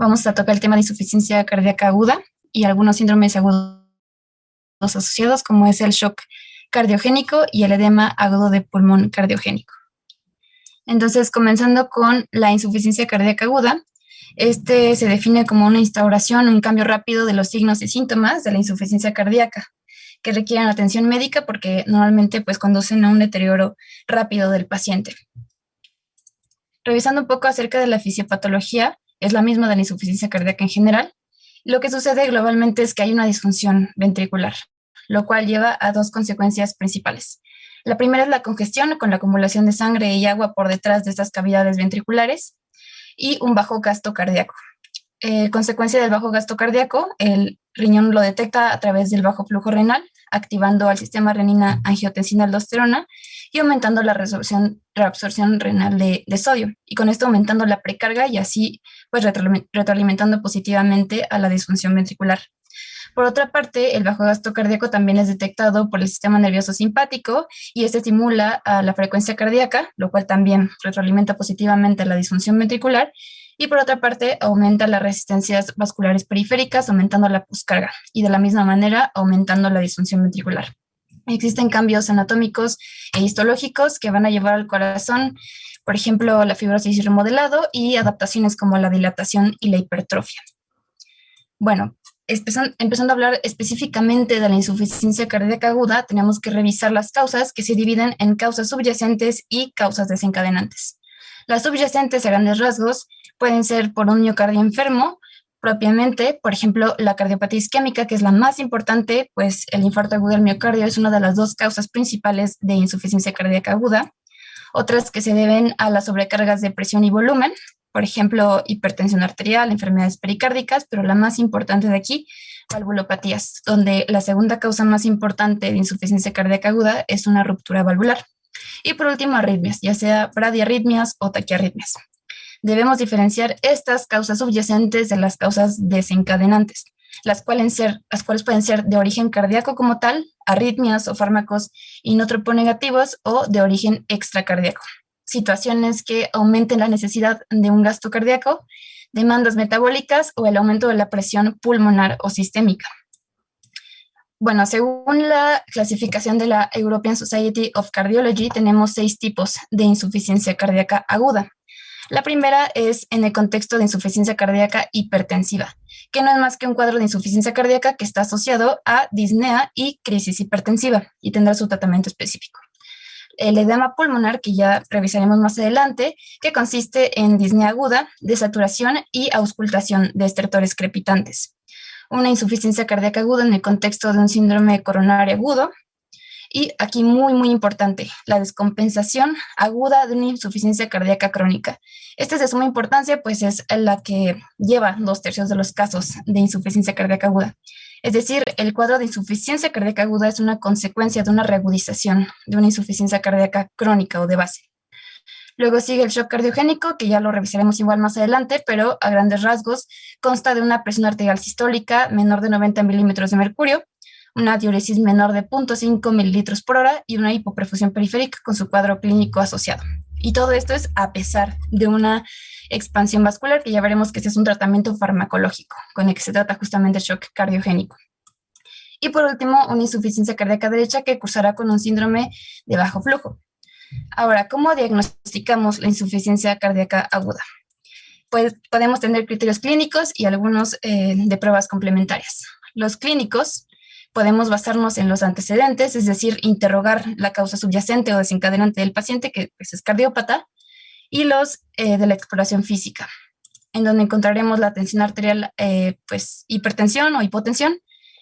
Vamos a tocar el tema de insuficiencia cardíaca aguda y algunos síndromes agudos asociados, como es el shock cardiogénico y el edema agudo de pulmón cardiogénico. Entonces, comenzando con la insuficiencia cardíaca aguda, se define como una instauración, un cambio rápido de los signos y síntomas de la insuficiencia cardíaca, que requieren atención médica porque normalmente pues conducen a un deterioro rápido del paciente. Revisando un poco acerca de la fisiopatología, es la misma de la insuficiencia cardíaca en general. Lo que sucede globalmente es que hay una disfunción ventricular, lo cual lleva a dos consecuencias principales. La primera es la congestión con la acumulación de sangre y agua por detrás de estas cavidades ventriculares y un bajo gasto cardíaco. Consecuencia del bajo gasto cardíaco, el riñón lo detecta a través del bajo flujo renal, activando al sistema renina-angiotensina-aldosterona y aumentando la reabsorción renal de sodio, y con esto aumentando la precarga y así pues retroalimentando positivamente a la disfunción ventricular. Por otra parte, el bajo gasto cardíaco también es detectado por el sistema nervioso simpático y este estimula a la frecuencia cardíaca, lo cual también retroalimenta positivamente la disfunción ventricular. Y por otra parte, aumenta las resistencias vasculares periféricas, aumentando la poscarga y de la misma manera aumentando la disfunción ventricular. Existen cambios anatómicos e histológicos que van a llevar al corazón, por ejemplo, la fibrosis y remodelado y adaptaciones como la dilatación y la hipertrofia. Bueno, empezando a hablar específicamente de la insuficiencia cardíaca aguda, tenemos que revisar las causas que se dividen en causas subyacentes y causas desencadenantes. Las subyacentes a grandes rasgos pueden ser por un miocardio enfermo, propiamente, por ejemplo, la cardiopatía isquémica, que es la más importante, pues el infarto agudo del miocardio es una de las dos causas principales de insuficiencia cardíaca aguda. Otras que se deben a las sobrecargas de presión y volumen, por ejemplo, hipertensión arterial, enfermedades pericárdicas, pero la más importante de aquí, valvulopatías, donde la segunda causa más importante de insuficiencia cardíaca aguda es una ruptura valvular. Y por último, arritmias, ya sea bradiarritmias o taquiarritmias. Debemos diferenciar estas causas subyacentes de las causas desencadenantes, las cuales pueden ser de origen cardíaco como tal, arritmias o fármacos inotroponegativos, o de origen extracardíaco, situaciones que aumenten la necesidad de un gasto cardíaco, demandas metabólicas o el aumento de la presión pulmonar o sistémica. Bueno, según la clasificación de la European Society of Cardiology, tenemos 6 tipos de insuficiencia cardíaca aguda. La primera es en el contexto de insuficiencia cardíaca hipertensiva, que no es más que un cuadro de insuficiencia cardíaca que está asociado a disnea y crisis hipertensiva y tendrá su tratamiento específico. El edema pulmonar, que ya revisaremos más adelante, que consiste en disnea aguda, desaturación y auscultación de estertores crepitantes. Una insuficiencia cardíaca aguda en el contexto de un síndrome coronario agudo. Y aquí muy importante, la descompensación aguda de una insuficiencia cardíaca crónica. Esta es de suma importancia, pues es la que lleva 2/3 de los casos de insuficiencia cardíaca aguda. Es decir, el cuadro de insuficiencia cardíaca aguda es una consecuencia de una reagudización de una insuficiencia cardíaca crónica o de base. Luego sigue el shock cardiogénico, que ya lo revisaremos igual más adelante, pero a grandes rasgos consta de una presión arterial sistólica menor de 90 milímetros de mercurio, una diuresis menor de 0.5 mililitros por hora y una hipoperfusión periférica con su cuadro clínico asociado. Y todo esto es a pesar de una expansión vascular, que ya veremos que este es un tratamiento farmacológico, con el que se trata justamente el shock cardiogénico. Y por último, una insuficiencia cardíaca derecha que cursará con un síndrome de bajo flujo. Ahora, ¿cómo diagnosticamos la insuficiencia cardíaca aguda? Pues podemos tener criterios clínicos y algunos de pruebas complementarias. Los clínicos podemos basarnos en los antecedentes, es decir, interrogar la causa subyacente o desencadenante del paciente, que pues, es cardiópata, y los de la exploración física, en donde encontraremos la tensión arterial, pues hipertensión o hipotensión,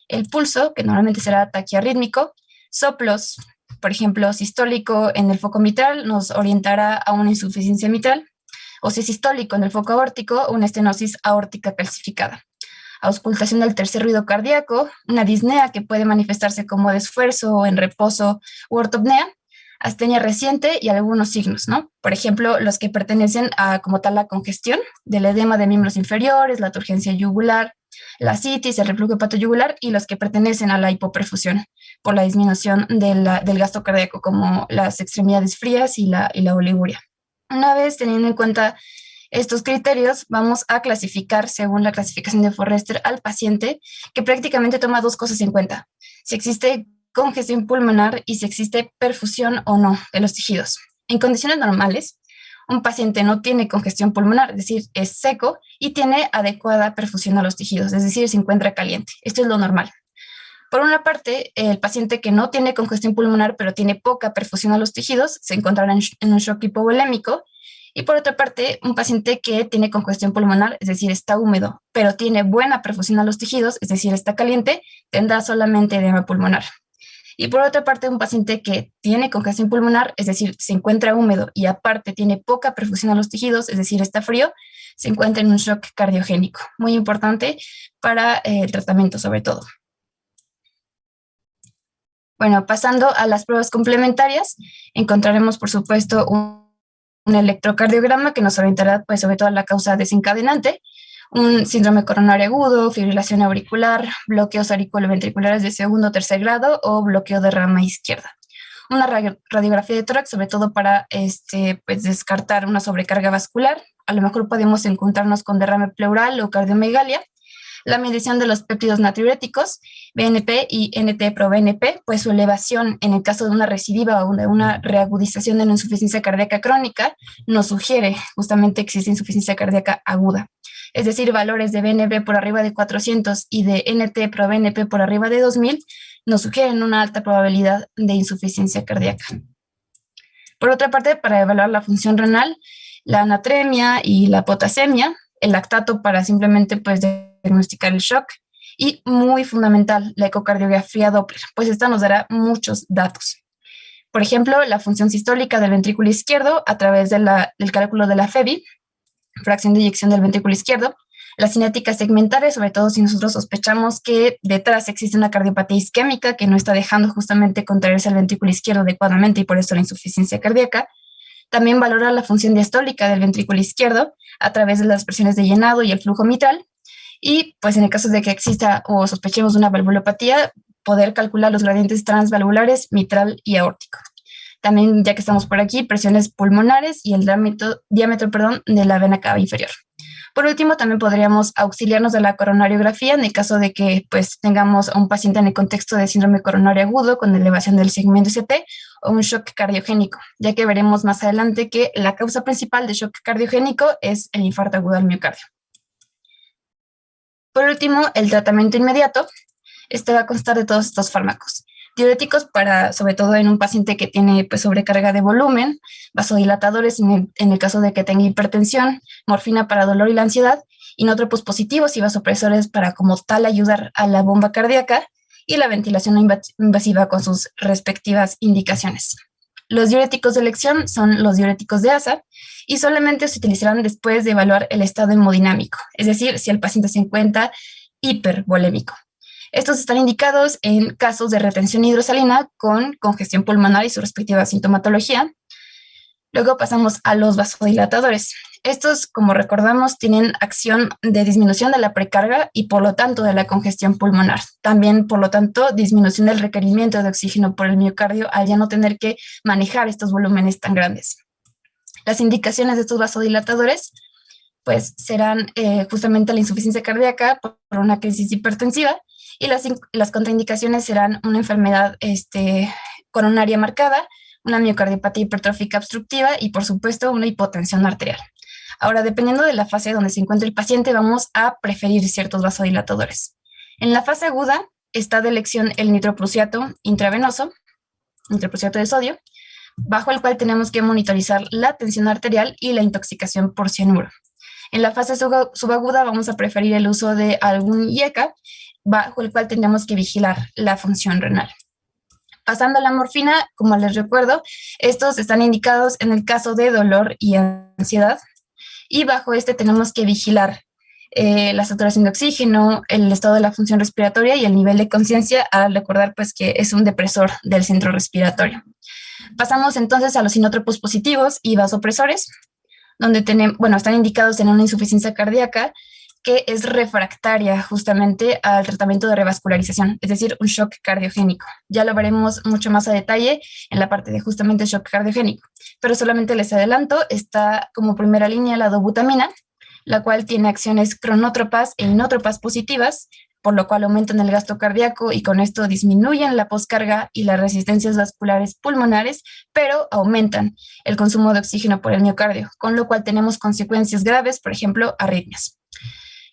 el pulso, que normalmente será taquiarrítmico, soplos, por ejemplo, sistólico en el foco mitral nos orientará a una insuficiencia mitral, o si es sistólico en el foco aórtico, una estenosis aórtica calcificada. Auscultación del tercer ruido cardíaco, una disnea que puede manifestarse como de esfuerzo o en reposo u ortopnea, astenia reciente y algunos signos, ¿no? Por ejemplo, los que pertenecen a como tal la congestión del edema de miembros inferiores, la turgencia yugular, la citis, el reflujo hepatoyugular, y los que pertenecen a la hipoperfusión por la disminución del gasto cardíaco, como las extremidades frías y la oliguria. Una vez teniendo en cuenta Estos criterios vamos a clasificar según la clasificación de Forrester al paciente, que prácticamente toma dos cosas en cuenta: si existe congestión pulmonar y si existe perfusión o no de los tejidos. En condiciones normales, un paciente no tiene congestión pulmonar, es decir, es seco y tiene adecuada perfusión a los tejidos, es decir, se encuentra caliente. Esto es lo normal. Por una parte, el paciente que no tiene congestión pulmonar pero tiene poca perfusión a los tejidos se encontrará en un shock hipovolémico. Y por otra parte, un paciente que tiene congestión pulmonar, es decir, está húmedo, pero tiene buena perfusión a los tejidos, es decir, está caliente, tendrá solamente edema pulmonar. Y por otra parte, un paciente que tiene congestión pulmonar, es decir, se encuentra húmedo y aparte tiene poca perfusión a los tejidos, es decir, está frío, se encuentra en un shock cardiogénico. Muy importante para el tratamiento sobre todo. Bueno, pasando a las pruebas complementarias, encontraremos, por supuesto, un electrocardiograma que nos orientará, pues, sobre todo la causa desencadenante, un síndrome coronario agudo, fibrilación auricular, bloqueos auriculoventriculares de segundo o tercer grado o bloqueo de rama izquierda. Una radiografía de tórax, sobre todo para pues, descartar una sobrecarga vascular. A lo mejor podemos encontrarnos con derrame pleural o cardiomegalia. La medición de los péptidos natriuréticos, BNP y NT-proBNP, pues su elevación en el caso de una recidiva o de una reagudización de la insuficiencia cardíaca crónica nos sugiere justamente que existe insuficiencia cardíaca aguda. Es decir, valores de BNP por arriba de 400 y de NT-proBNP por arriba de 2000 nos sugieren una alta probabilidad de insuficiencia cardíaca. Por otra parte, para evaluar la función renal, la anatremia y la potasemia, el lactato para simplemente pues diagnosticar el shock, y muy fundamental, la ecocardiografía Doppler, pues esta nos dará muchos datos. Por ejemplo, la función sistólica del ventrículo izquierdo a través del cálculo de la FEBI, fracción de eyección del ventrículo izquierdo, la cinética segmentaria, sobre todo si nosotros sospechamos que detrás existe una cardiopatía isquémica que no está dejando justamente contraerse el ventrículo izquierdo adecuadamente y por eso la insuficiencia cardíaca. También valorar la función diastólica del ventrículo izquierdo a través de las presiones de llenado y el flujo mitral. Y pues en el caso de que exista o sospechemos de una valvulopatía, poder calcular los gradientes transvalvulares, mitral y aórtico. También, ya que estamos por aquí, presiones pulmonares y el diámetro de la vena cava inferior. Por último, también podríamos auxiliarnos de la coronariografía en el caso de que pues, tengamos a un paciente en el contexto de síndrome coronario agudo con elevación del segmento ST o un shock cardiogénico, ya que veremos más adelante que la causa principal de shock cardiogénico es el infarto agudo al miocardio. Por último, el tratamiento inmediato. Este va a constar de todos estos fármacos. Diuréticos para, sobre todo en un paciente que tiene pues, sobrecarga de volumen, vasodilatadores en el caso de que tenga hipertensión, morfina para dolor y la ansiedad, inótropos positivos y vasopresores para como tal ayudar a la bomba cardíaca y la ventilación no invasiva con sus respectivas indicaciones. Los diuréticos de elección son los diuréticos de ASA y solamente se utilizarán después de evaluar el estado hemodinámico, es decir, si el paciente se encuentra hipervolémico. Estos están indicados en casos de retención hidrosalina con congestión pulmonar y su respectiva sintomatología. Luego pasamos a los vasodilatadores. Estos, como recordamos, tienen acción de disminución de la precarga y por lo tanto de la congestión pulmonar. También, por lo tanto, disminución del requerimiento de oxígeno por el miocardio al ya no tener que manejar estos volúmenes tan grandes. Las indicaciones de estos vasodilatadores pues serán justamente la insuficiencia cardíaca por una crisis hipertensiva y las contraindicaciones serán una enfermedad coronaria marcada, una miocardiopatía hipertrófica obstructiva y, por supuesto, una hipotensión arterial. Ahora, dependiendo de la fase donde se encuentre el paciente, vamos a preferir ciertos vasodilatadores. En la fase aguda está de elección el nitroprusiato intravenoso, nitroprusiato de sodio, bajo el cual tenemos que monitorizar la tensión arterial y la intoxicación por cianuro. En la fase subaguda vamos a preferir el uso de algún IECA, bajo el cual tendremos que vigilar la función renal. Pasando a la morfina, como les recuerdo, estos están indicados en el caso de dolor y ansiedad, y bajo este tenemos que vigilar la saturación de oxígeno, el estado de la función respiratoria y el nivel de conciencia, al recordar pues que es un depresor del centro respiratorio. Pasamos entonces a los inótropos positivos y vasopresores, donde están indicados en una insuficiencia cardíaca que es refractaria justamente al tratamiento de revascularización, es decir, un shock cardiogénico. Ya lo veremos mucho más a detalle en la parte de justamente shock cardiogénico, pero solamente les adelanto, está como primera línea la dobutamina, la cual tiene acciones cronótropas e inótropas positivas, por lo cual aumentan el gasto cardíaco y con esto disminuyen la poscarga y las resistencias vasculares pulmonares, pero aumentan el consumo de oxígeno por el miocardio, con lo cual tenemos consecuencias graves, por ejemplo, arritmias.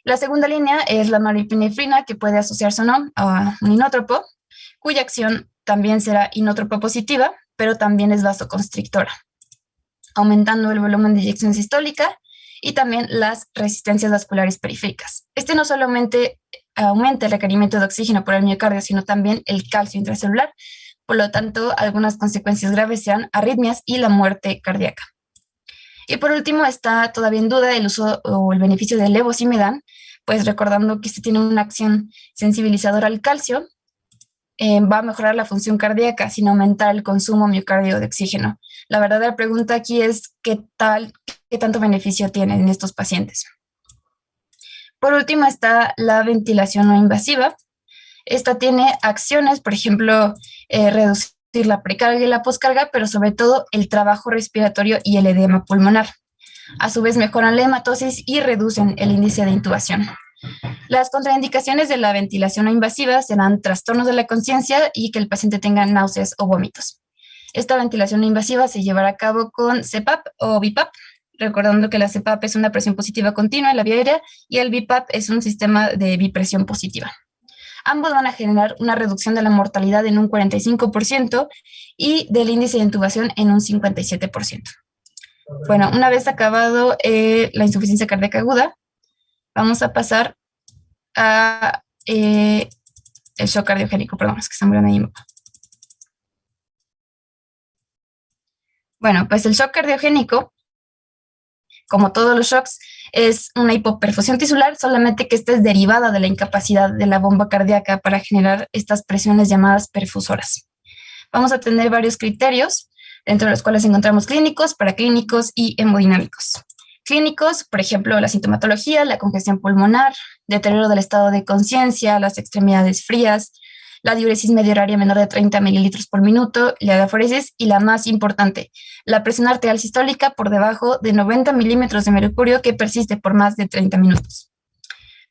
La segunda línea es la norepinefrina, que puede asociarse o no a un inótropo, cuya acción también será inótropa positiva, pero también es vasoconstrictora, aumentando el volumen de eyección sistólica y también las resistencias vasculares periféricas. Este no solamente aumenta el requerimiento de oxígeno por el miocardio, sino también el calcio intracelular. Por lo tanto, algunas consecuencias graves serán arritmias y la muerte cardíaca. Y por último, está todavía en duda el uso o el beneficio del levosimedan, pues recordando que este tiene una acción sensibilizadora al calcio, va a mejorar la función cardíaca sin aumentar el consumo miocardio de oxígeno. La verdadera pregunta aquí es qué tanto beneficio tienen en estos pacientes. Por último está la ventilación no invasiva. Esta tiene acciones, por ejemplo, reducir la precarga y la poscarga, pero sobre todo el trabajo respiratorio y el edema pulmonar. A su vez mejoran la hematosis y reducen el índice de intubación. Las contraindicaciones de la ventilación no invasiva serán trastornos de la conciencia y que el paciente tenga náuseas o vómitos. Esta ventilación no invasiva se llevará a cabo con CPAP o BiPAP, recordando que la CPAP es una presión positiva continua en la vía aérea y el BiPAP es un sistema de bipresión positiva. Ambos van a generar una reducción de la mortalidad en un 45% y del índice de intubación en un 57%. Bueno, una vez acabado la insuficiencia cardíaca aguda, vamos a pasar a el shock cardiogénico. Perdón, es que está muriendo ahí. Bueno, pues el shock cardiogénico, como todos los shocks, es una hipoperfusión tisular, solamente que esta es derivada de la incapacidad de la bomba cardíaca para generar estas presiones llamadas perfusoras. Vamos a tener varios criterios, dentro de los cuales encontramos clínicos, paraclínicos y hemodinámicos. Clínicos, por ejemplo, la sintomatología, la congestión pulmonar, deterioro del estado de conciencia, las extremidades frías, la diuresis media horaria menor de 30 mililitros por minuto, la diaforesis y la más importante, la presión arterial sistólica por debajo de 90 milímetros de mercurio que persiste por más de 30 minutos.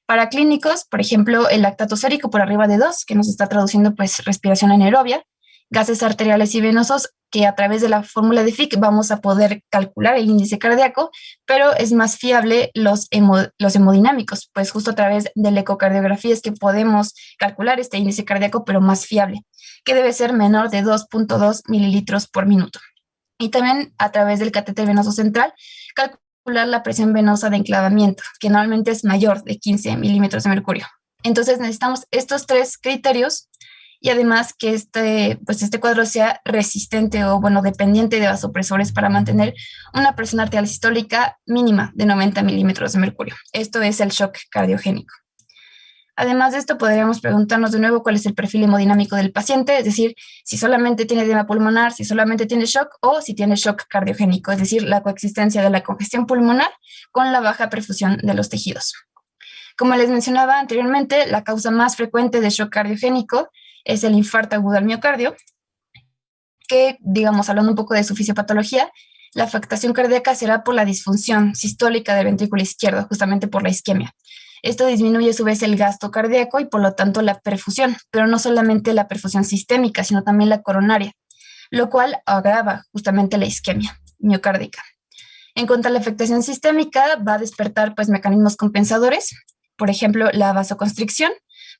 Para clínicos, por ejemplo, el lactato sérico por arriba de 2, que nos está traduciendo pues respiración anaerobia, gases arteriales y venosos, que a través de la fórmula de Fick vamos a poder calcular el índice cardíaco, pero es más fiable los hemodinámicos, pues justo a través de la ecocardiografía es que podemos calcular este índice cardíaco, pero más fiable, que debe ser menor de 2.2 mililitros por minuto. Y también a través del catéter venoso central, calcular la presión venosa de enclavamiento, que normalmente es mayor de 15 milímetros de mercurio. Entonces necesitamos estos tres criterios y además que este cuadro sea resistente o, dependiente de vasopresores para mantener una presión arterial sistólica mínima de 90 milímetros de mercurio. Esto es el shock cardiogénico. Además de esto, podríamos preguntarnos de nuevo cuál es el perfil hemodinámico del paciente, es decir, si solamente tiene edema pulmonar, si solamente tiene shock o si tiene shock cardiogénico, es decir, la coexistencia de la congestión pulmonar con la baja perfusión de los tejidos. Como les mencionaba anteriormente, la causa más frecuente de shock cardiogénico es el infarto agudo al miocardio, que, hablando un poco de su fisiopatología, la afectación cardíaca será por la disfunción sistólica del ventrículo izquierdo, justamente por la isquemia. Esto disminuye a su vez el gasto cardíaco y por lo tanto la perfusión, pero no solamente la perfusión sistémica, sino también la coronaria, lo cual agrava justamente la isquemia miocárdica. En cuanto a la afectación sistémica, va a despertar mecanismos compensadores, por ejemplo, la vasoconstricción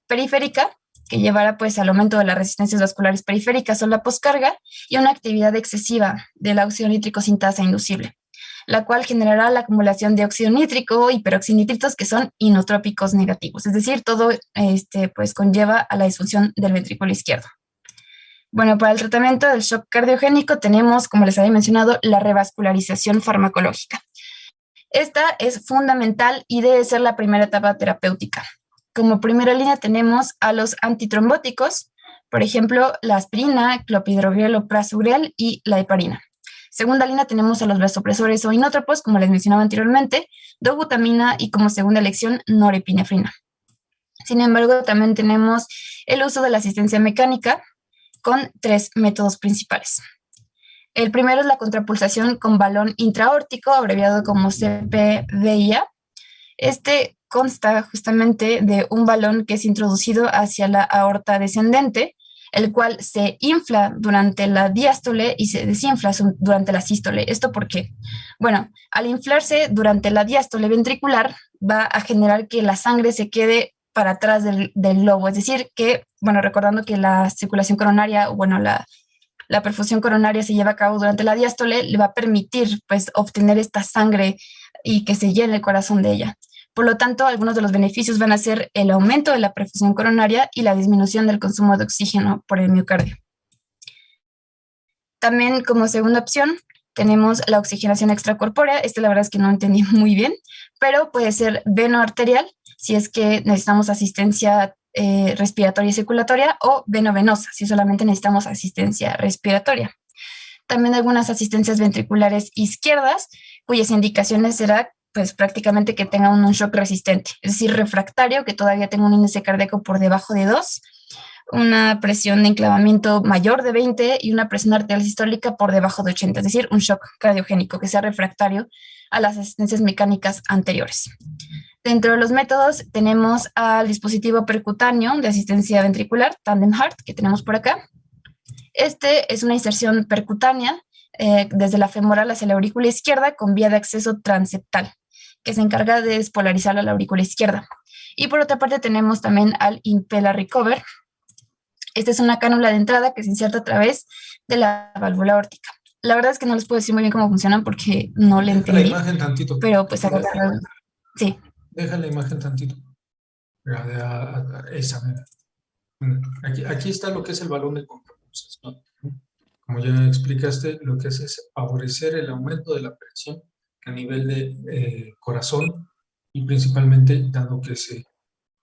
periférica, que llevará al aumento de las resistencias vasculares periféricas o la poscarga, y una actividad excesiva del óxido nítrico sin tasa inducible, la cual generará la acumulación de óxido nítrico y peroxinitritos que son inotrópicos negativos, es decir, todo conlleva a la disfunción del ventrículo izquierdo. Bueno, para el tratamiento del shock cardiogénico tenemos, como les había mencionado, la revascularización farmacológica. Esta es fundamental y debe ser la primera etapa terapéutica. Como primera línea tenemos a los antitrombóticos, por ejemplo, la aspirina, clopidogrel o prasugrel y la heparina. segunda línea tenemos a los vasopresores o inótropos, como les mencionaba anteriormente, dobutamina y como segunda elección norepinefrina. Sin embargo, también tenemos el uso de la asistencia mecánica con 3 métodos principales. El primero es la contrapulsación con balón intraórtico, abreviado como CPVIA. Este consta justamente de un balón que es introducido hacia la aorta descendente, el cual se infla durante la diástole y se desinfla durante la sístole. ¿Esto por qué? Bueno, al inflarse durante la diástole ventricular va a generar que la sangre se quede para atrás del lobo, es decir, que, bueno, recordando que la circulación coronaria, bueno, la perfusión coronaria se lleva a cabo durante la diástole, le va a permitir, pues, obtener esta sangre y que se llene el corazón de ella. Por lo tanto, algunos de los beneficios van a ser el aumento de la perfusión coronaria y la disminución del consumo de oxígeno por el miocardio. También, como segunda opción, tenemos la oxigenación extracorpórea. La verdad es que no entendí muy bien, pero puede ser venoarterial, si es que necesitamos asistencia respiratoria y circulatoria, o venovenosa, si solamente necesitamos asistencia respiratoria. También algunas asistencias ventriculares izquierdas, cuyas indicaciones será pues prácticamente que tenga un shock resistente, es decir, refractario, que todavía tenga un índice cardíaco por debajo de 2, una presión de enclavamiento mayor de 20 y una presión arterial sistólica por debajo de 80, es decir, un shock cardiogénico que sea refractario a las asistencias mecánicas anteriores. Dentro de los métodos tenemos al dispositivo percutáneo de asistencia ventricular, Tandem Heart, que tenemos por acá. Este es una inserción percutánea desde la femoral hacia la aurícula izquierda con vía de acceso transeptal, que se encarga de despolarizar a la aurícula izquierda. Y por otra parte tenemos también al Impella Recover. Esta es una cánula de entrada que se inserta a través de la válvula aórtica. La verdad es que no les puedo decir muy bien cómo funcionan porque no le entendí. Deja la imagen tantito. Pero pues sí. Deja la imagen tantito. Esa, mira. Aquí está lo que es el balón de contrapulsación. Como ya explicaste, lo que hace es favorecer el aumento de la presión a nivel de corazón y principalmente dado que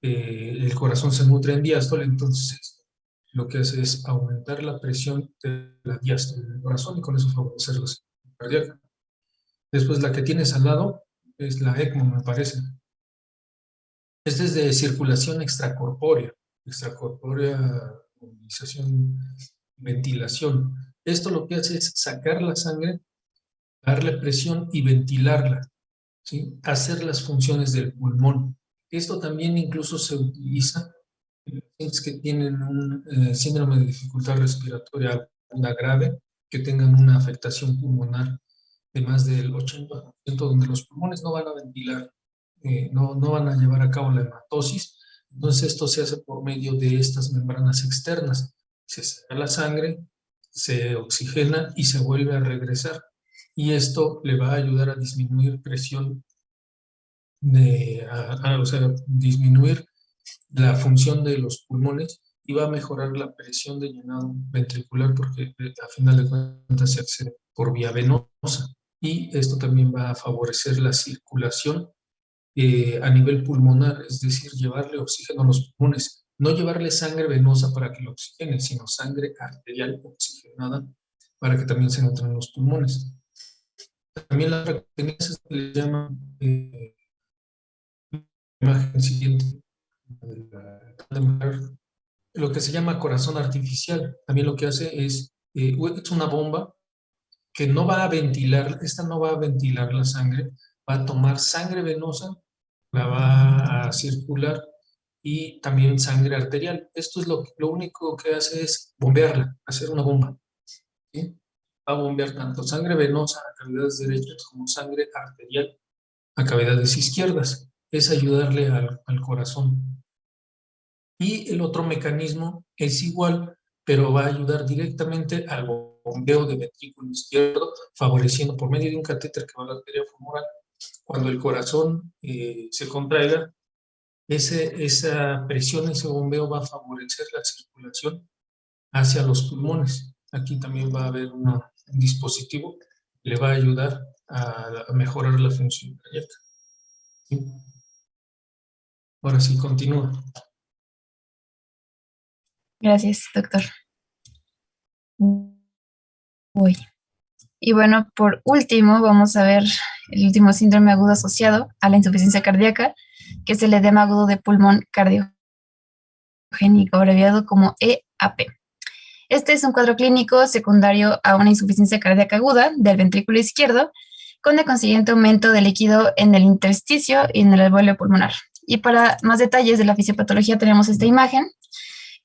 el corazón se nutre en diástole, entonces lo que hace es aumentar la presión de la diástole del corazón y con eso favorecer la circulación cardíaca. Después la que tienes al lado es la ECMO, me parece. Esta es de circulación extracorpórea, movilización, ventilación. Esto lo que hace es sacar la sangre, darle presión y ventilarla, ¿sí? Hacer las funciones del pulmón. Esto también incluso se utiliza en pacientes que tienen un síndrome de dificultad respiratoria aguda grave, que tengan una afectación pulmonar de más del 80%, donde los pulmones no van a ventilar, no van a llevar a cabo la hematosis. Entonces esto se hace por medio de estas membranas externas. Se saca la sangre, se oxigena y se vuelve a regresar. Y esto le va a ayudar a disminuir presión, o sea, disminuir la función de los pulmones y va a mejorar la presión de llenado ventricular porque a final de cuentas se accede por vía venosa. Y esto también va a favorecer la circulación a nivel pulmonar, es decir, llevarle oxígeno a los pulmones, no llevarle sangre venosa para que lo oxigene, sino sangre arterial oxigenada para que también se nutran los pulmones. También la otra que se le llama imagen siguiente, lo que se llama corazón artificial. También lo que hace es una bomba que no va a ventilar, esta no va a ventilar la sangre, va a tomar sangre venosa, la va a circular y también sangre arterial. Esto es lo único que hace es bombearla, hacer una bomba, ¿sí? Va a bombear tanto sangre venosa a cavidades derechas como sangre arterial a cavidades izquierdas. Es ayudarle al corazón. Y el otro mecanismo es igual, pero va a ayudar directamente al bombeo de ventrículo izquierdo, favoreciendo por medio de un catéter que va a la arteria femoral. Cuando el corazón se contraiga, esa presión, ese bombeo va a favorecer la circulación hacia los pulmones. Aquí también va a haber un dispositivo que le va a ayudar a mejorar la función cardíaca. ¿Sí? Ahora sí, continúa. Gracias, doctor. Voy. Y bueno, por último, vamos a ver el último síndrome agudo asociado a la insuficiencia cardíaca, que es el edema agudo de pulmón cardiogénico, abreviado como EAP. Este es un cuadro clínico secundario a una insuficiencia cardíaca aguda del ventrículo izquierdo, con el consiguiente aumento de líquido en el intersticio y en el alveolo pulmonar. Y para más detalles de la fisiopatología tenemos esta imagen,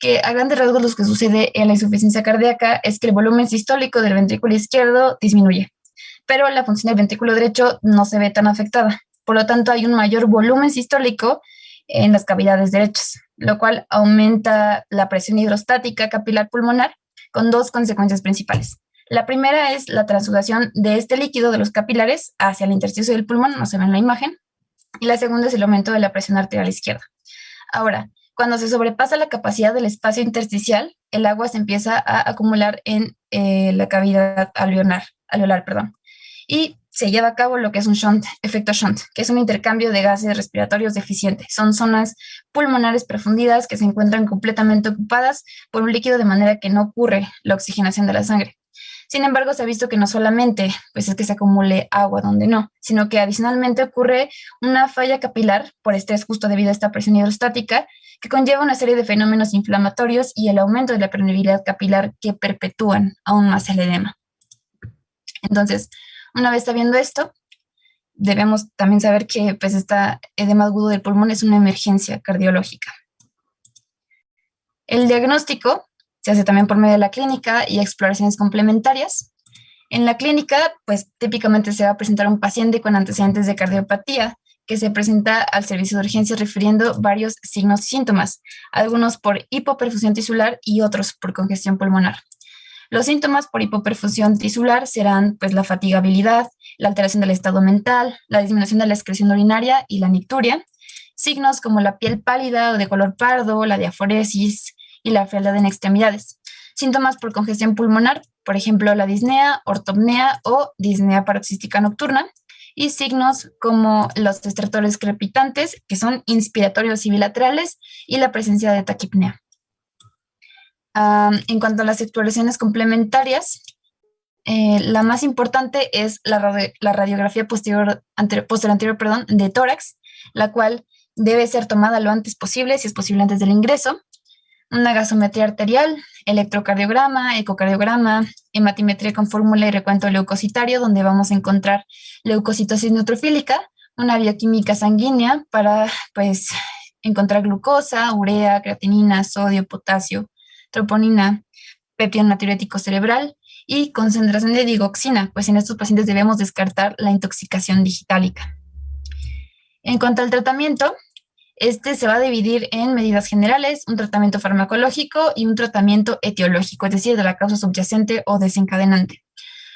que a grandes rasgos lo que sucede en la insuficiencia cardíaca es que el volumen sistólico del ventrículo izquierdo disminuye, pero la función del ventrículo derecho no se ve tan afectada. Por lo tanto, hay un mayor volumen sistólico en las cavidades derechas, lo cual aumenta la presión hidrostática capilar pulmonar con dos consecuencias principales. La primera es la transsudación de este líquido de los capilares hacia el intersticio del pulmón, no se ve en la imagen, y la segunda es el aumento de la presión arterial izquierda. Ahora, cuando se sobrepasa la capacidad del espacio intersticial, el agua se empieza a acumular en la cavidad alveolar, y se lleva a cabo lo que es un shunt, efecto shunt, que es un intercambio de gases respiratorios deficiente. Son zonas pulmonares profundidas que se encuentran completamente ocupadas por un líquido de manera que no ocurre la oxigenación de la sangre. Sin embargo, se ha visto que no solamente pues, es que se acumule agua donde no, sino que adicionalmente ocurre una falla capilar por estrés justo debido a esta presión hidrostática que conlleva una serie de fenómenos inflamatorios y el aumento de la permeabilidad capilar que perpetúan aún más el edema. Entonces, una vez sabiendo esto, debemos también saber que pues, este edema agudo del pulmón es una emergencia cardiológica. El diagnóstico se hace también por medio de la clínica y exploraciones complementarias. En la clínica, pues típicamente se va a presentar un paciente con antecedentes de cardiopatía que se presenta al servicio de urgencias refiriendo varios signos y síntomas, algunos por hipoperfusión tisular y otros por congestión pulmonar. Los síntomas por hipoperfusión tisular serán pues, la fatigabilidad, la alteración del estado mental, la disminución de la excreción urinaria y la nicturia. Signos como la piel pálida o de color pardo, la diaforesis y la frialdad en extremidades. Síntomas por congestión pulmonar, por ejemplo, la disnea, ortopnea o disnea paroxística nocturna. Y signos como los estertores crepitantes, que son inspiratorios y bilaterales, y la presencia de taquipnea. En cuanto a las exploraciones complementarias, la más importante es la radiografía posterior anterior de tórax, la cual debe ser tomada lo antes posible, si es posible antes del ingreso. Una gasometría arterial, electrocardiograma, ecocardiograma, hematimetría con fórmula y recuento leucocitario, donde vamos a encontrar leucocitosis neutrofílica, una bioquímica sanguínea para pues, encontrar glucosa, urea, creatinina, sodio, potasio, troponina, péptido natriurético cerebral y concentración de digoxina, pues en estos pacientes debemos descartar la intoxicación digitálica. En cuanto al tratamiento, este se va a dividir en medidas generales, un tratamiento farmacológico y un tratamiento etiológico, es decir, de la causa subyacente o desencadenante.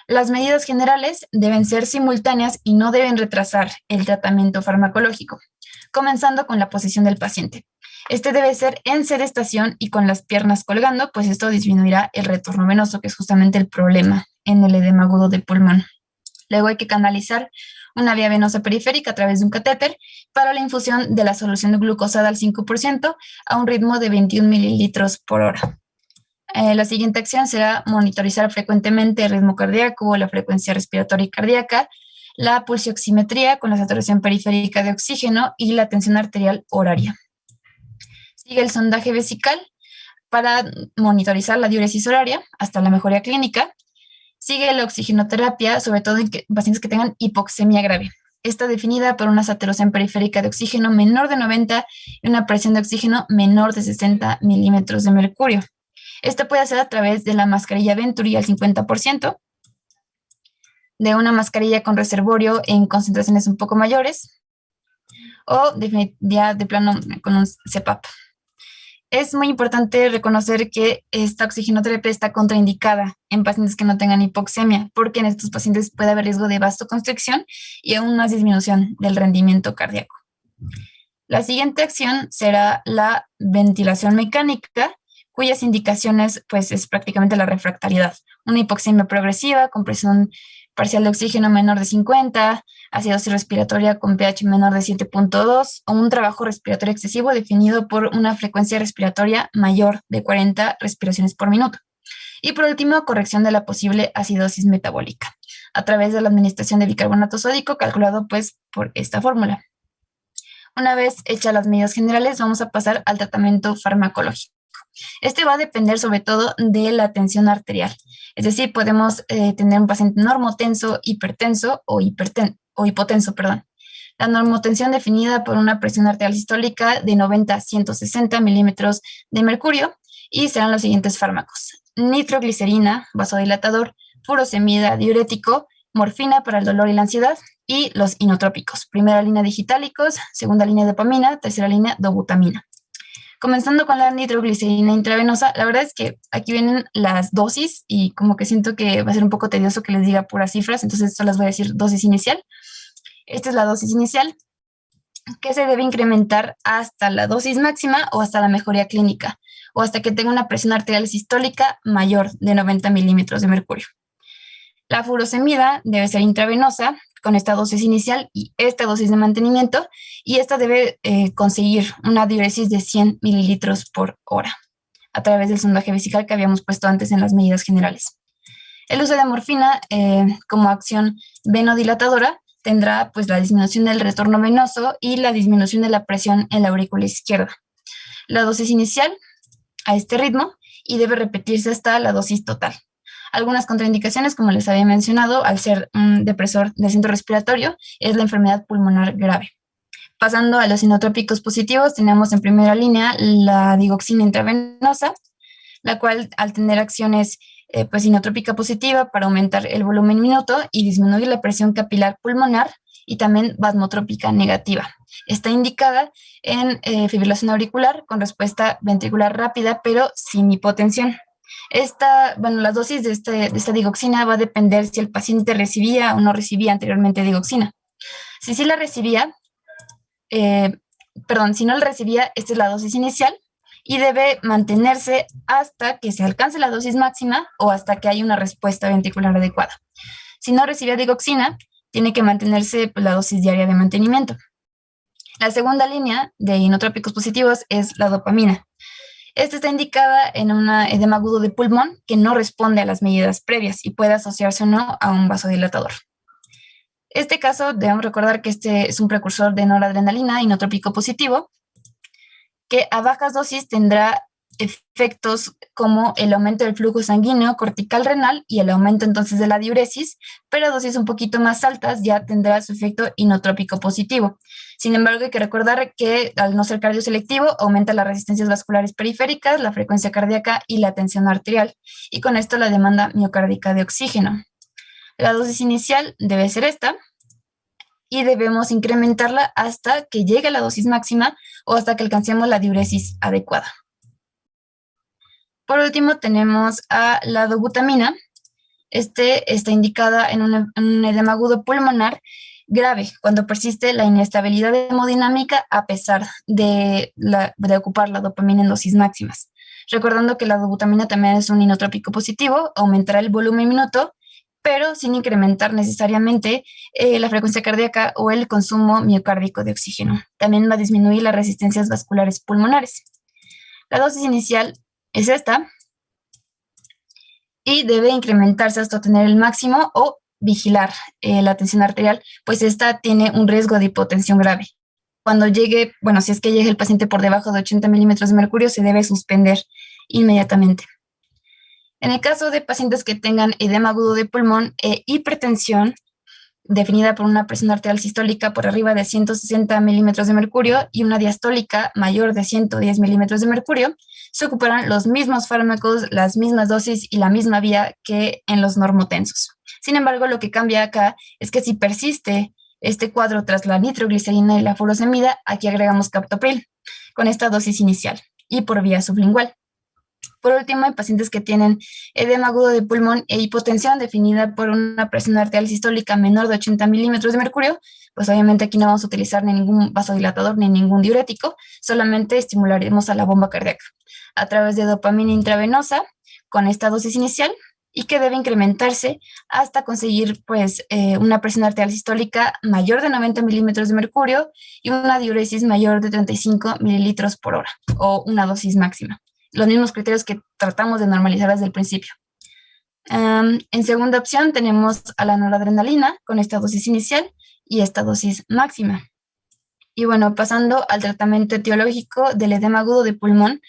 Las medidas generales deben ser simultáneas y no deben retrasar el tratamiento farmacológico, comenzando con la posición del paciente. Este debe ser en sedestación y con las piernas colgando, pues esto disminuirá el retorno venoso, que es justamente el problema en el edema agudo del pulmón. Luego hay que canalizar una vía venosa periférica a través de un catéter para la infusión de la solución glucosada al 5% a un ritmo de 21 mililitros por hora. La siguiente acción será monitorizar frecuentemente el ritmo cardíaco, la frecuencia respiratoria y cardíaca, la pulsioximetría con la saturación periférica de oxígeno y la tensión arterial horaria. Sigue el sondaje vesical para monitorizar la diuresis horaria hasta la mejoría clínica. Sigue la oxigenoterapia, sobre todo en pacientes que tengan hipoxemia grave. Está definida por una saturación periférica de oxígeno menor de 90 y una presión de oxígeno menor de 60 milímetros de mercurio. Esto puede hacer a través de la mascarilla Venturi al 50%, de una mascarilla con reservorio en concentraciones un poco mayores, o ya de plano con un CPAP. Es muy importante reconocer que esta oxigenoterapia está contraindicada en pacientes que no tengan hipoxemia, porque en estos pacientes puede haber riesgo de vasoconstricción y aún más disminución del rendimiento cardíaco. La siguiente acción será la ventilación mecánica, cuyas indicaciones pues, es prácticamente la refractariedad. Una hipoxemia progresiva con presión parcial de oxígeno menor de 50, acidosis respiratoria con pH menor de 7.2 o un trabajo respiratorio excesivo definido por una frecuencia respiratoria mayor de 40 respiraciones por minuto. Y por último, corrección de la posible acidosis metabólica. a través de la administración de bicarbonato sódico, calculado pues por esta fórmula. Una vez hechas las medidas generales, vamos a pasar al tratamiento farmacológico. Este va a depender sobre todo de la tensión arterial. Es decir, podemos tener un paciente normotenso, hipertenso o hipotenso, perdón. La normotensión definida por una presión arterial sistólica de 90 a 160 milímetros de mercurio, y serán los siguientes fármacos: nitroglicerina, vasodilatador; furosemida, diurético; morfina para el dolor y la ansiedad; y los inotrópicos. Primera línea digitálicos, segunda línea dopamina, tercera línea dobutamina. Comenzando con la nitroglicerina intravenosa, la verdad es que aquí vienen las dosis y como que siento que va a ser un poco tedioso que les diga puras cifras, entonces solo les voy a decir dosis inicial. Esta es la dosis inicial, que se debe incrementar hasta la dosis máxima o hasta la mejoría clínica, o hasta que tenga una presión arterial sistólica mayor de 90 milímetros de mercurio. La furosemida debe ser intravenosa con esta dosis inicial y esta dosis de mantenimiento, y esta debe conseguir una diuresis de 100 mililitros por hora a través del sondaje vesical que habíamos puesto antes en las medidas generales. El uso de morfina como acción venodilatadora tendrá pues la disminución del retorno venoso y la disminución de la presión en la aurícula izquierda. La dosis inicial a este ritmo y debe repetirse hasta la dosis total. Algunas contraindicaciones, como les había mencionado, al ser un depresor del centro respiratorio, es la enfermedad pulmonar grave. Pasando a los inotrópicos positivos, tenemos en primera línea la digoxina intravenosa, la cual al tener acciones pues inotrópica positiva para aumentar el volumen minuto y disminuir la presión capilar pulmonar, y también vasmotrópica negativa. Está indicada en fibrilación auricular con respuesta ventricular rápida, pero sin hipotensión. Las dosis de esta digoxina va a depender si el paciente recibía o no recibía anteriormente digoxina. Si sí la recibía, si no la recibía, esta es la dosis inicial y debe mantenerse hasta que se alcance la dosis máxima o hasta que haya una respuesta ventricular adecuada. Si no recibía digoxina, tiene que mantenerse la dosis diaria de mantenimiento. La segunda línea de inotrópicos positivos es la dopamina. Esta está indicada en un edema agudo de pulmón que no responde a las medidas previas y puede asociarse o no a un vasodilatador. Este caso, debemos recordar que este es un precursor de noradrenalina inotrópico positivo, que a bajas dosis tendrá efectos como el aumento del flujo sanguíneo cortical renal y el aumento entonces de la diuresis, pero a dosis un poquito más altas ya tendrá su efecto inotrópico positivo. Sin embargo, hay que recordar que al no ser cardioselectivo aumenta las resistencias vasculares periféricas, la frecuencia cardíaca y la tensión arterial, y con esto la demanda miocárdica de oxígeno. La dosis inicial debe ser esta, y debemos incrementarla hasta que llegue a la dosis máxima o hasta que alcancemos la diuresis adecuada. Por último, tenemos a la dobutamina. Está indicada en un edema agudo pulmonar grave, cuando persiste la inestabilidad hemodinámica a pesar de ocupar la dopamina en dosis máximas. Recordando que la dobutamina también es un inotrópico positivo, aumentará el volumen minuto, pero sin incrementar necesariamente la frecuencia cardíaca o el consumo miocárdico de oxígeno. También va a disminuir las resistencias vasculares pulmonares. La dosis inicial es esta y debe incrementarse hasta obtener el máximo o vigilar la tensión arterial, pues esta tiene un riesgo de hipotensión grave. Cuando llegue, si es que llegue el paciente por debajo de 80 milímetros de mercurio, se debe suspender inmediatamente. En el caso de pacientes que tengan edema agudo de pulmón e hipertensión, definida por una presión arterial sistólica por arriba de 160 milímetros de mercurio y una diastólica mayor de 110 milímetros de mercurio, se ocuparán los mismos fármacos, las mismas dosis y la misma vía que en los normotensos. Sin embargo, lo que cambia acá es que si persiste este cuadro tras la nitroglicerina y la furosemida, aquí agregamos captopril con esta dosis inicial y por vía sublingual. Por último, hay pacientes que tienen edema agudo de pulmón e hipotensión definida por una presión arterial sistólica menor de 80 milímetros de mercurio, pues obviamente aquí no vamos a utilizar ni ningún vasodilatador ni ningún diurético, solamente estimularemos a la bomba cardíaca a través de dopamina intravenosa con esta dosis inicial y que debe incrementarse hasta conseguir una presión arterial sistólica mayor de 90 milímetros de mercurio y una diuresis mayor de 35 mililitros por hora o una dosis máxima. Los mismos criterios que tratamos de normalizar desde el principio. En segunda opción tenemos a la noradrenalina con esta dosis inicial y esta dosis máxima. Y bueno, pasando al tratamiento etiológico del edema agudo de pulmón,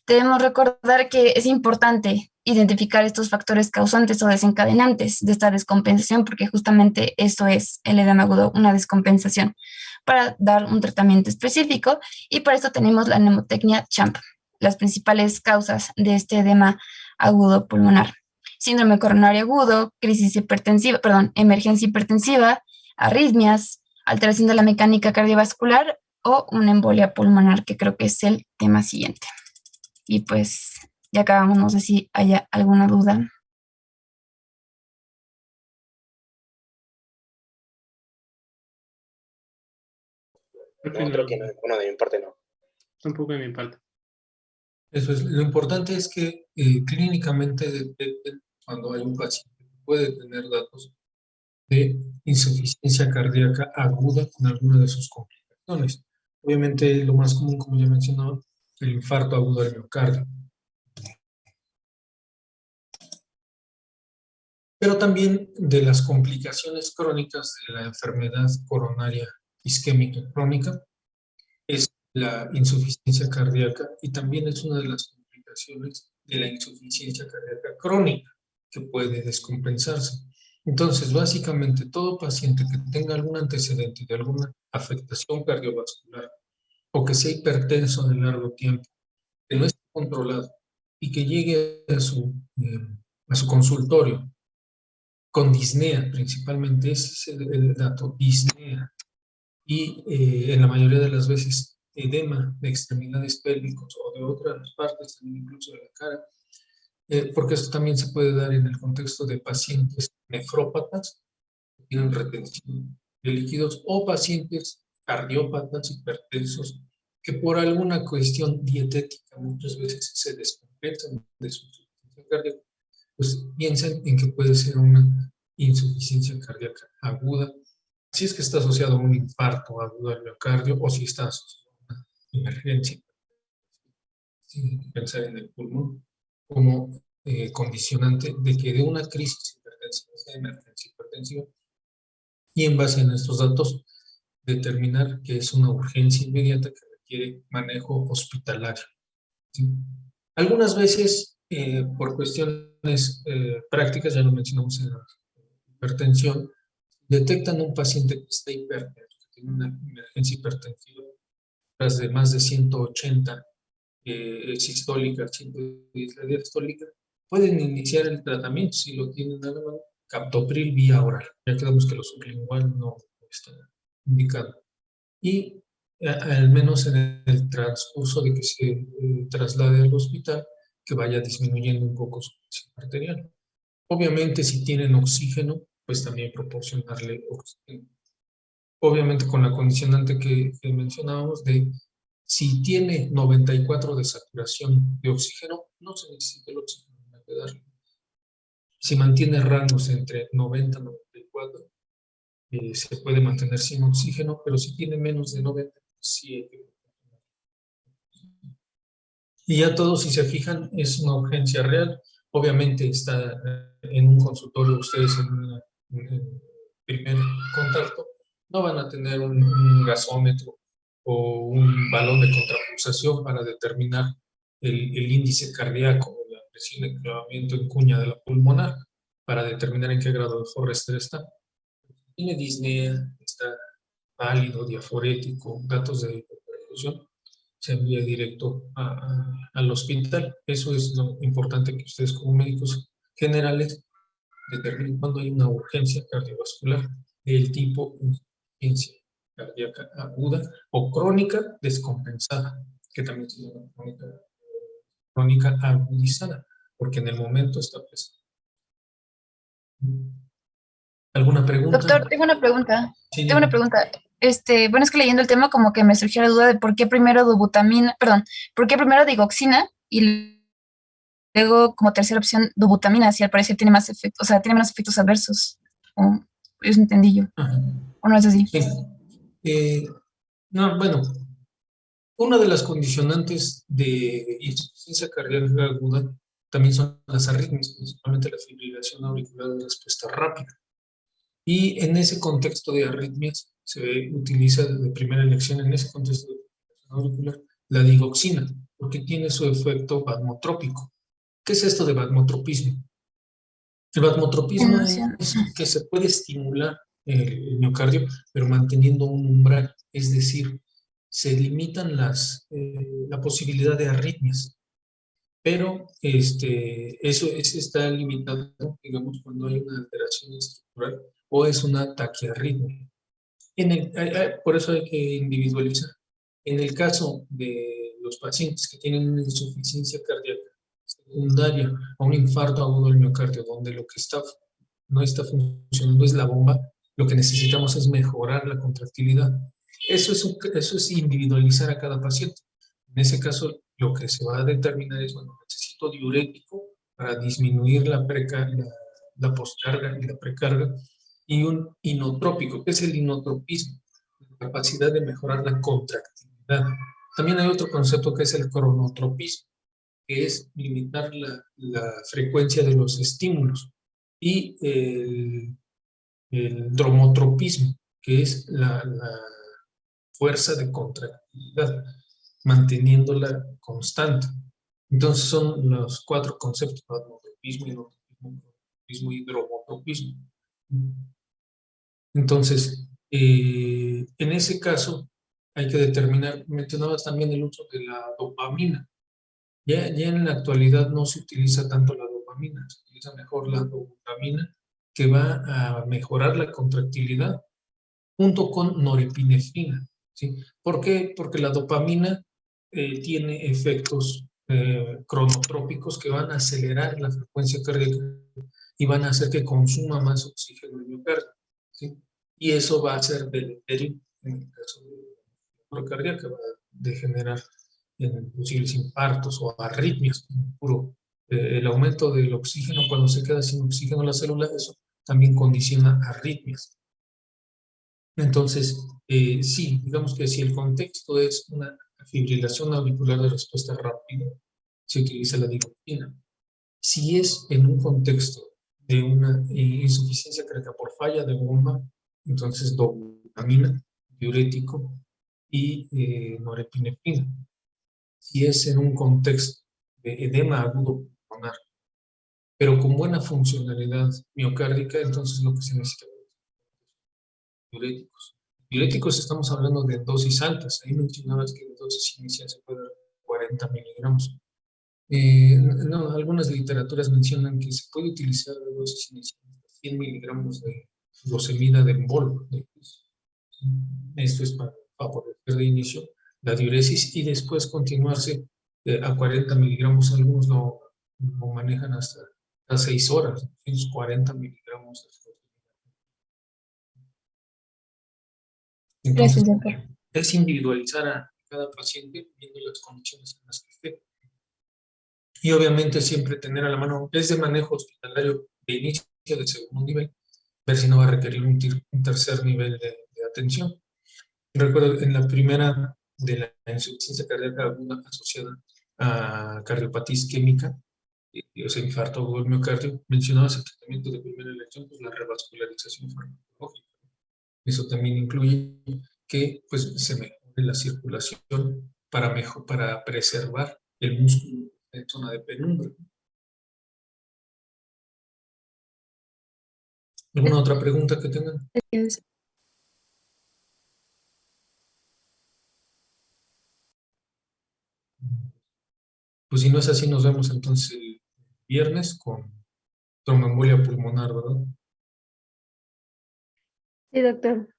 debemos recordar que es importante identificar estos factores causantes o desencadenantes de esta descompensación, porque justamente eso es el edema agudo, una descompensación, para dar un tratamiento específico. Y por eso tenemos la mnemotecnia CHAMP, las principales causas de este edema agudo pulmonar: síndrome coronario agudo, crisis hipertensiva, perdón, emergencia hipertensiva, arritmias, alteración de la mecánica cardiovascular o una embolia pulmonar, que creo que es el tema siguiente. Y pues ya acabamos, no sé si haya alguna duda. No, creo que no, bueno, de mi parte no. Tampoco de mi parte. Eso es, lo importante es que clínicamente detecten cuando hay un paciente que puede tener datos de insuficiencia cardíaca aguda con alguna de sus complicaciones. Obviamente lo más común, como ya mencionaba, el infarto agudo del miocardio. Pero también de las complicaciones crónicas de la enfermedad coronaria isquémica crónica es la insuficiencia cardíaca, y también es una de las complicaciones de la insuficiencia cardíaca crónica que puede descompensarse. Entonces, básicamente, todo paciente que tenga algún antecedente de alguna afectación cardiovascular o que sea hipertenso de largo tiempo, que no esté controlado y que llegue a su consultorio con disnea, principalmente, ese es el dato, disnea, y en la mayoría de las veces edema de extremidades pélvicos o de otras partes, también incluso de la cara, porque esto también se puede dar en el contexto de pacientes nefrópatas que tienen retención de líquidos, o pacientes cardiópatas hipertensos que por alguna cuestión dietética muchas veces se descompensan de su insuficiencia cardíaca, pues piensen en que puede ser una insuficiencia cardíaca aguda, si es que está asociado a un infarto agudo del miocardio o si está asociado a una emergencia, sin pensar en el pulmón como condicionante de que de una crisis hipertensiva sea emergencia hipertensiva, y en base a estos datos determinar que es una urgencia inmediata que requiere manejo hospitalario. ¿Sí? Algunas veces, por cuestiones prácticas, ya lo mencionamos en la hipertensión, detectan un paciente que está hipertenso, que tiene una emergencia hipertensiva, tras de más de 180 sistólica, 110 la diastólica, pueden iniciar el tratamiento si lo tienen a la mano, captopril vía oral. Ya quedamos que lo sublingual no está indicado. Y al menos en el transcurso de que se traslade al hospital, que vaya disminuyendo un poco su presión arterial. Obviamente, si tienen oxígeno, pues también proporcionarle oxígeno. Obviamente con la condicionante que mencionábamos de si tiene 94 de saturación de oxígeno, no se necesita el oxígeno, hay que darle. Si mantiene rangos entre 90 y 94, se puede mantener sin oxígeno, pero si tiene menos de 90, pues sí hay que. Y ya todos, si se fijan, es una urgencia real. Obviamente está en un consultorio, ustedes en el primer contacto, no van a tener un gasómetro o un balón de contrapulsación para determinar el índice cardíaco, la presión de clavamiento en cuña de la pulmonar, para determinar en qué grado de Forrester está. Tiene disnea, está pálido, diaforético, datos de hiperperfusión, se envía directo al hospital. Eso es lo importante, que ustedes como médicos generales determinen cuando hay una urgencia cardiovascular del tipo insuficiencia cardíaca aguda o crónica descompensada, que también se llama crónica agudizada, porque en el momento está presente. ¿Alguna pregunta? Doctor, tengo una pregunta. Sí, Tengo una pregunta. Bueno, es que leyendo el tema como que me surgió la duda de por qué primero dobutamina, perdón, por qué primero digoxina y luego como tercera opción dobutamina, si al parecer tiene más efectos, o sea, tiene menos efectos adversos. O eso entendí yo. Ajá. ¿O no es así? Sí. No, bueno, una de las condicionantes de insuficiencia cardíaca aguda también son las arritmias, principalmente la fibrilación auricular de respuesta rápida. Y en ese contexto de arritmias se utiliza de primera elección, en ese contexto de fibrilación auricular, la digoxina, porque tiene su efecto vasmotrópico. ¿Qué es esto de vasmotropismo? El vasmotropismo es que se puede estimular el miocardio, pero manteniendo un umbral, es decir, se limitan la posibilidad de arritmias, pero eso está limitado, digamos, cuando hay una alteración estructural o es una taquiarritmia. Por eso hay que individualizar. En el caso de los pacientes que tienen una insuficiencia cardíaca secundaria a un infarto agudo del miocardio, donde lo que no está funcionando es la bomba, lo que necesitamos es mejorar la contractilidad. Eso es individualizar a cada paciente. En ese caso, lo que se va a determinar es, bueno, necesito diurético para disminuir la postcarga y la precarga, y un inotrópico. ¿Qué es el inotropismo? La capacidad de mejorar la contractilidad. También hay otro concepto que es el cronotropismo, que es limitar la frecuencia de los estímulos, y el dromotropismo, que es la fuerza de contractilidad, manteniéndola constante. Entonces son los 4 conceptos: vasmotropismo, inotropismo y dromotropismo. Entonces, en ese caso hay que determinar, mencionabas también el uso de la dopamina. Ya en la actualidad no se utiliza tanto la dopamina, se utiliza mejor la dopamina, que va a mejorar la contractilidad junto con norepinefrina, ¿sí? ¿Por qué? Porque la dopamina tiene efectos cronotrópicos que van a acelerar la frecuencia cardíaca y van a hacer que consuma más oxígeno el miocardio, ¿sí? Y eso va a ser deleterio en el caso de la cardíaca, que va a degenerar en posibles infartos o arritmias. El aumento del oxígeno, cuando se queda sin oxígeno la célula, eso también condiciona arritmias. Entonces, sí, digamos que si el contexto es una fibrilación auricular de respuesta rápida, se utiliza la digoxina. Si es en un contexto de una insuficiencia cardíaca por falla de bomba, entonces dopamina, diurético y norepinefrina. Si es en un contexto de edema agudo pulmonar, pero con buena funcionalidad miocárdica, entonces lo que se necesita es diuréticos. Diuréticos estamos hablando de dosis altas. Ahí mencionabas que la dosis inicial se puede dar 40 miligramos. No, algunas literaturas mencionan que se puede utilizar la dosis inicial de 100 miligramos de furosemida de embol. Esto es para favorecer de inicio la diuresis y después continuarse a 40 miligramos. Algunos lo manejan hasta 6 horas, 40 miligramos. Entonces, Gracias, doctor. es individualizar a cada paciente viendo las condiciones en las que esté. Y obviamente siempre tener a la mano, es de manejo hospitalario de inicio de segundo nivel, ver si no va a requerir un tercer nivel de atención. Recuerdo en la primera de la insuficiencia cardíaca aguda asociada a cardiopatía isquémica, o sea, infarto agudo del miocardio, mencionabas el tratamiento de primera elección, pues la revascularización farmacológica. Eso también incluye que pues, se mejore la circulación para preservar el músculo en zona de penumbra. ¿Alguna otra pregunta que tengan? Pues si no es así, nos vemos entonces el viernes con tromboembolia pulmonar, ¿verdad? Sí, doctor.